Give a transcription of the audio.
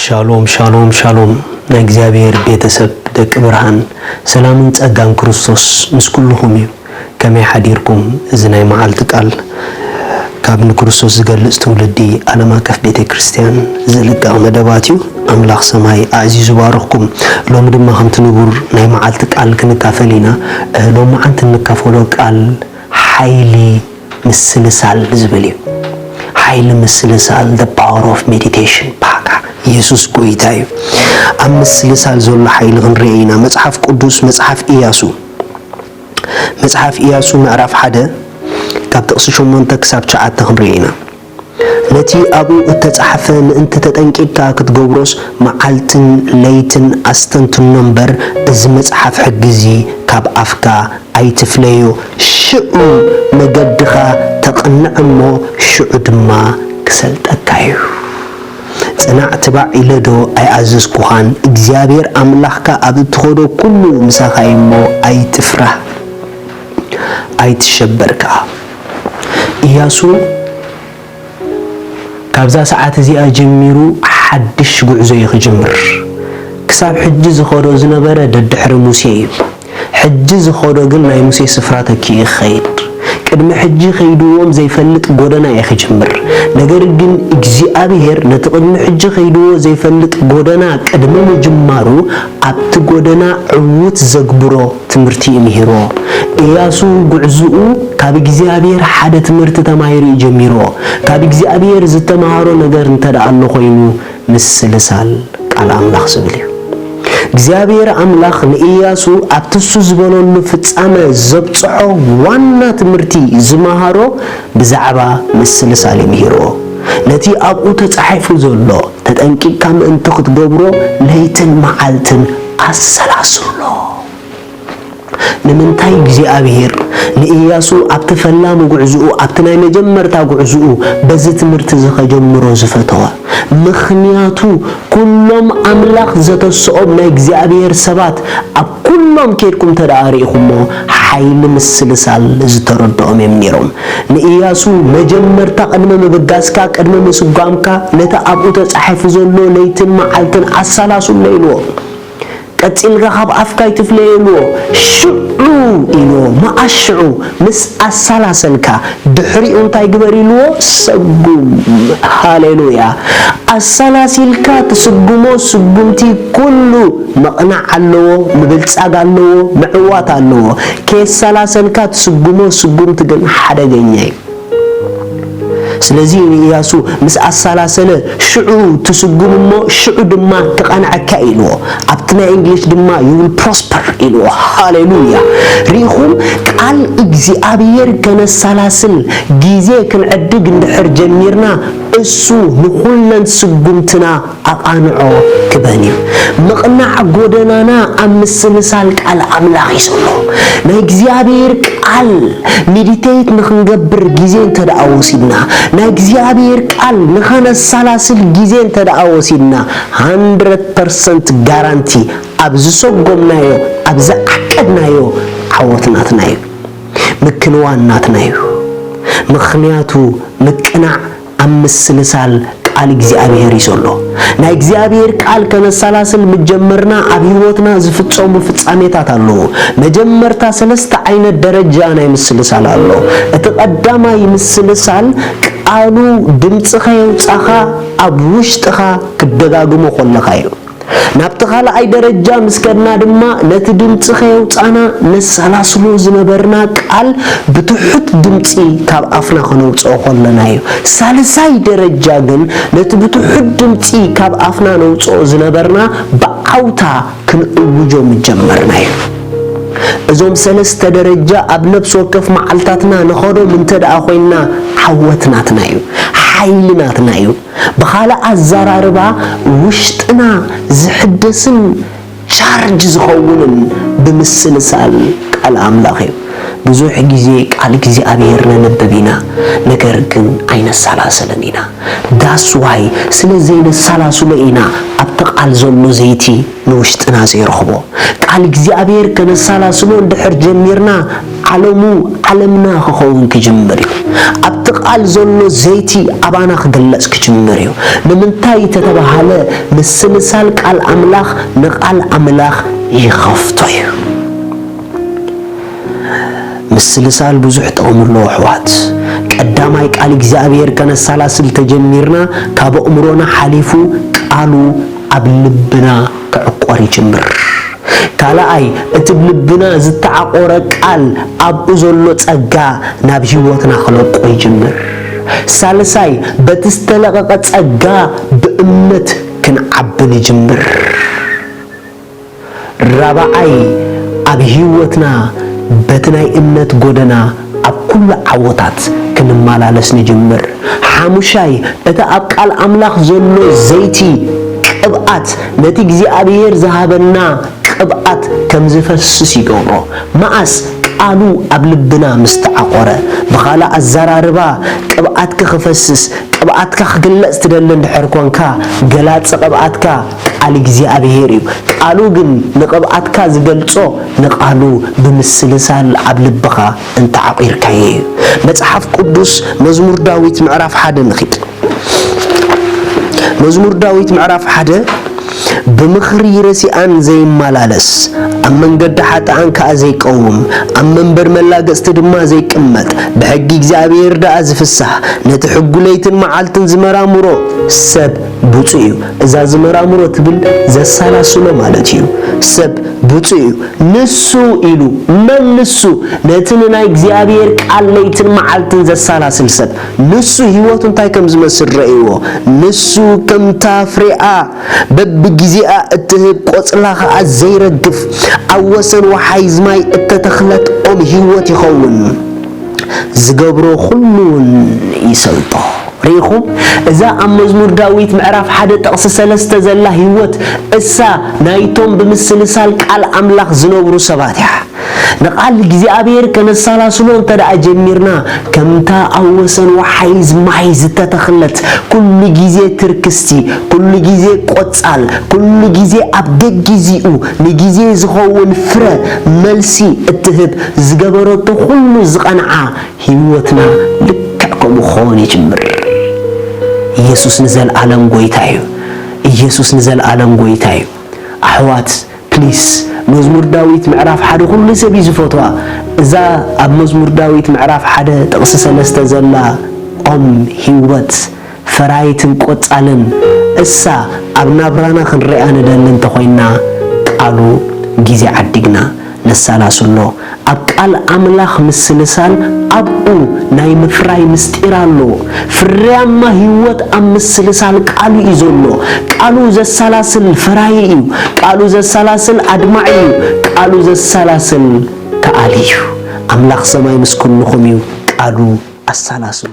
ሻሎም ሻሎም ሻሎም እግዚአብሔር ቤተሰብ ደቅ ብርሃን ሰላምን ጸጋን ክርስቶስ ምስኩልኩም እዩ ከመይ ሓዲርኩም እዝናይ መዓልቲ ቃል ካብን ክርስቶስ ዝገልጽ ትውልዲ ዓለም አቀፍ ቤተ ክርስቲያን ዝልቃ መደባትዩ አምላኽ ሰማይ አዚዙ ባረኽኩም ሎም ድማ ከምቲ ንቡር ናይ መዓልቲ ቃል ክንካፈሊና ሎም አንተ ንካፈሎ ቃል ኃይሊ ምስልሳል ዝብል እዩ ኃይሊ ምስልሳል the power of meditation ኢየሱስ ጎይታዩ አምስልሳል ዘሎ ኃይል ክንርኢና መጽሐፍ ቅዱስ መጽሐፍ ኢያሱ ምዕራፍ 1 ካብ ጥቅስ 8 ክሳብ 9 ክንርኢና ነቲ አቡ እተጻሐፈ ምእንተ ተጠንቂካ ክትገብሮስ መዓልትን ለይትን አስተንትኖ እምበር እዚ መጽሐፍ ሕግዚ ካብ አፍካ አይትፍለዮ ሽዑ መገድኻ ተቀንዕሞ ሽዑ ድማ ክሰልጠካዩ ጽናዕ ተባዒለዶ አይአዝዝኩኻን እግዚአብሔር አምላኽካ ኣብ ትኾዶ ኩሉ ምሳኻይሞ አይትፍራህ አይትሸበርካ ኢያሱ ካብዛ ሰዓት እዚኣ ጀሚሩ ሓድሽ ጉዕዞ ይኽጅምር ክሳብ ሕጂ ዝኸዶ ዝነበረ ደድሕሪ ሙሴ እዩ ሕጂ ዝኸዶ ግን ናይ ሙሴ ስፍራ ተኪኡ ይኸይድ ቅድሚ ሕጂ ኸይድዎም ዘይፈልጥ ጎደና ይኽጅምር ነገር ግን እግዚአብሔር ነቲ ቅድሚ ሕጂ ኸይድዎ ዘይፈልጥ ጎደና ቅድሚ ምጅማሩ ኣብቲ ጎደና ዕውት ዘግብሮ ትምህርቲ ይምሂሮ ኢያሱ ጉዕዝኡ ካብ እግዚአብሔር ሓደ ትምህርቲ ተማሂሩ ጀሚሮ ካብ እግዚአብሔር ዝተማሃሮ ነገር እንተዳአሎ ኮይኑ ምስልሳል ቃል አምላኽ ዝብል እዩ እግዚአብሔር አምላኽ ንኢያሱ አብትሱ ዝበለሉ ፍጻመ ዘብጽሖ ዋና ትምህርቲ ዝማሃሮ ብዛዕባ ምስልሳል ይምሂሮ ነቲ አብኡ ተጻሒፉ ዘሎ ተጠንቂቅካ ምእንቲ ክትገብሮ ለይትን መዓልትን አሰላስሎ ንምንታይ እግዚአብሔር ንኢያሱ ኣብቲ ፈላሙ ጉዕዝኡ ኣብቲ ናይ መጀመርታ ጉዕዝኡ በዚ ትምህርቲ ዝኸጀምሮ ዝፈተዋ ምኽንያቱ ኩሎም አምላኽ ዘተስኦም ናይ እግዚአብሔር ሰባት ኣብ ኩሎም ከድኩም ተዳሪኹሞ ኃይሊ ምስልሳል ዝተረድኦም እዮም ነይሮም ንኢያሱ መጀመርታ ቅድመ ምብጋስካ ቅድመ ምስጓምካ ነቲ ኣብኡ ተጻሒፉ ዘሎ ለይትን መዓልትን አሰላስሎ ኢልዎ ቀጽልካ ካብ አፍካ ይትፍለየልዎ ሽዑ ኢልዎ ማአሽዑ ምስ አሰላሰልካ ድሕሪኡ እንታይ ግበር ኢልዎ ሰጉም ሃሌሉያ አሰላሲልካ ትስጉሞ ስጉምቲ ኩሉ መቕናዕ ኣለዎ ምብልጻግ ኣለዎ ምዕዋት ኣለዎ ከሰላሰልካ ትስጉሞ ስጉምቲ ግን ሓደገኛ እዩ ስለዚህ ኢያሱ ምስ አሰላሰለ ሽዑ ትስጉምሞ ሽዑ ድማ ተቀናዕካ ኢልዎ ኣብቲ ናይ እንግሊዝ ድማ you will prosper ኢልዎ ሃሌሉያ ሪኹም ቃል እግዚአብሔር ከነሰላስል ጊዜ ክንዕድግ እንድሕር ጀሚርና እሱ ንኹለን ስጉምትና አቃንዖ ክበን እዩ መቕናዕ ጎደናና አምስልሳል ቃል አምላኽ ይሰሎ ናይ እግዚአብሔር ቃል ሜዲቴት ንኽንገብር ጊዜ እንተዳአወሲድና ናይ እግዚአብሔር ቃል ንኸነሰላስል ጊዜ እንተዳአወሲድና 100% ጋራንቲ ኣብዚ ሰጎምናዮ ኣብዚ ዓቀድናዮ ዓወትናትናዮ ምክንዋናትናዮ ምኽንያቱ ምቅናዕ አምስልሳል ቃል እግዚአብሔር ይሰሎ ናይ እግዚአብሔር ቃል ከነሰላስል ምጀመርና ኣብ ህይወትና ዝፍጸሙ ፍጻሜታት ኣለዎ መጀመርታ ሰለስተ ዓይነት ደረጃ ናይ ምስልሳል ኣሎ እቲ ቀዳማይ ምስልሳል ቃሉ ድምጽኻ ይውጻኻ ኣብ ውሽጥኻ ክደጋግሞ ኮለኻ እዩ ናብቲ ካልኣይ ደረጃ ምስከድና ድማ ነቲ ድምጽኻ ይውጻና ነሰላስሎ ዝነበርና ቃል ብትሑት ድምጺ ካብ ኣፍና ክነውጽኦ ኮለና እዩ ሳልሳይ ደረጃ ግን ነቲ ብትሑት ድምጺ ካብ ኣፍና ነውጽኦ ዝነበርና ብዓውታ ክንእውጆ ምጀመርና እዩ እዞም ሰለስተ ደረጃ ኣብ ነፍስ ወከፍ መዓልታትና ንኸዶም እንተደኣ ኮይና ዓወትናትና እዩ ኃይልናትና እዩ በኻላ አዛራርባ ውሽጥና ዝሕደስን ቻርጅ ዝኸውንን ብምስልሳል ቃል አምላኽ እዩ ብዙሕ ጊዜ ቃል እግዚአብሔር ነነበቢና ነገር ግን አይነሰላሰለን ኢና ዳስ ዋይ ስለዚህ ነሰላስሎ ኢና ኣብቲ ቃል ዘሎ ዘይቲ ንውሽጥና ዘይረኽቦ ቃል እግዚአብሔር ከነሰላስሎ እንድሕር ጀሚርና ዓለሙ ዓለምና ክኸውን ክጅምር እዩ ኣብቲ ቃል ዘሎ ዘይቲ ኣባና ክግለጽ ክጅምር እዩ ንምንታይ ተተባሃለ ምስልሳል ቃል ኣምላኽ ንቃል ኣምላኽ ይኸፍቶ እዩ ምስልሳል ብዙሕ ጥቕሚ ኣለዎ ኣሕዋት ቀዳማይ ቃል እግዚአብሔር ከነሳላስል ተጀሚርና ካብ ኣእምሮና ሓሊፉ ቃሉ ኣብ ልብና ክዕቆር ይጅምር ካልኣይ እቲ ልብና ዝተዓቆረ ቃል ኣብኡ ዘሎ ጸጋ ናብ ህይወትና ክለቆ ይጅምር ሳልሳይ በቲ ዝተለቀቀ ጸጋ ብእምነት ክንዓቢ ንጅምር ራብዓይ ኣብ ህይወትና በቲ ናይ እምነት ጎደና ኣብ ኩሉ ዓወታት ክንመላለስ ንጅምር ሓሙሻይ እቲ ኣብ ቃል ኣምላኽ ዘሎ ዘይቲ ቅብኣት ነቲ እግዚአብሔር ዝሃበና ቅብኣት ከም ዝፈስስ ይገብሮ መዓስ ቃሉ ኣብ ልብና ምስተዓቆረ ብኻላ ኣዘራርባ ቅብኣትካ ክፈስስ ቅብኣትካ ክግለጽ ትደሊ እንድሕር ኮንካ ገላጽ ቅብኣትካ ቃል እግዚአብሔር እዩ ቃሉ ግን ንቅብኣትካ ዝገልጾ ንቃሉ ብምስልሳል ኣብ ልብኻ እንተዓቂርካዮ እዩ መጽሓፍ ቅዱስ መዝሙር ዳዊት ምዕራፍ 1 ንኺድ መዝሙር ዳዊት ምዕራፍ 1 ብምኽሪ ረሲኣን ዘይመላለስ ኣብ መንገዲ ሓጥኣን ከዓ ዘይቀውም ኣብ መንበር መላገጽቲ ድማ ዘይቅመጥ ብሕጊ እግዚአብሔር ደኣ ዝፍሳሕ ነቲ ሕጉለይትን መዓልትን ዝመራምሮ ሰብ ብፁዕ እዩ እዛ ዝመራምሮ ትብል ዘሳላስሎ ማለት እዩ ሰብ ብፁዕ እዩ ንሱ ኢሉ መን ንሱ ነቲ ናይ እግዚአብሔር ቃል ለይትን መዓልትን ዘሳላስል ሰብ ንሱ ህይወቱ እንታይ ከም ዝመስል ረእይዎ ንሱ ከምታ ፍሬኣ በብግዚኣ እትህብ ቆጽላ ከዓ ዘይረግፍ ኣብ ወሰን ወሓይዝ ማይ እተተኽለት ኦም ህይወት ይኸውን ዝገብሮ ኩሉን ይሰልጦ ሪኹም እዛ ኣብ መዝሙር ዳዊት ምዕራፍ 1 ጥቕሲ 3 ዘላ ህይወት እሳ ናይቶም ብምስልሳል ቃል ኣምላኽ ዝነብሩ ሰባት እያ ንቃል እግዚአብሔር ከነሳላስሎ እንተደኣ ጀሚርና ከምታ ኣብ ወሰን ወሓይዝ ማይ ዝተተኽለት ኩሉ ግዜ ትርክስቲ ኩሉ ግዜ ቆጻል ኩሉ ግዜ ኣብ ደጊዚኡ ንግዜ ዝኸውን ፍረ መልሲ እትህብ ዝገበረቶ ኩሉ ዝቐንዓ ህይወትና ልክዕ ከምኡ ክኸውን ይጅምር ኢየሱስ ንዘለዓለም ጎይታ እዩ ኢየሱስ ንዘለዓለም ጎይታ እዩ ኣሕዋት ፕሊስ መዝሙር ዳዊት ምዕራፍ 1 ኩሉ ሰብ ዝፈትዋ እዛ ኣብ መዝሙር ዳዊት ምዕራፍ 1 ጥቕሲ 3 ዘላ ኦም ህይወት ፈራይትን ቆጻልን እሳ ኣብ ናብራና ክንሪኣ ንደሊ እንተኾይና ቃሉ ግዜ ዓዲግና ነሳላስሎ ኣብ ቃል ኣምላኽ ምስልሳል ኣብኡ ናይ ምፍራይ ምስጢር ኣሎ ፍርያማ ህይወት ኣብ ምስልሳል ቃሉ እዩ ዘሎ ቃሉ ዘሳላስል ፈራይ እዩ ቃሉ ዘሳላስል ኣድማዕ እዩ ቃሉ ዘሳላስል ከኣል እዩ ኣምላኽ ሰማይ ምስ ኩልኹም እዩ ቃሉ ኣሳላስሉ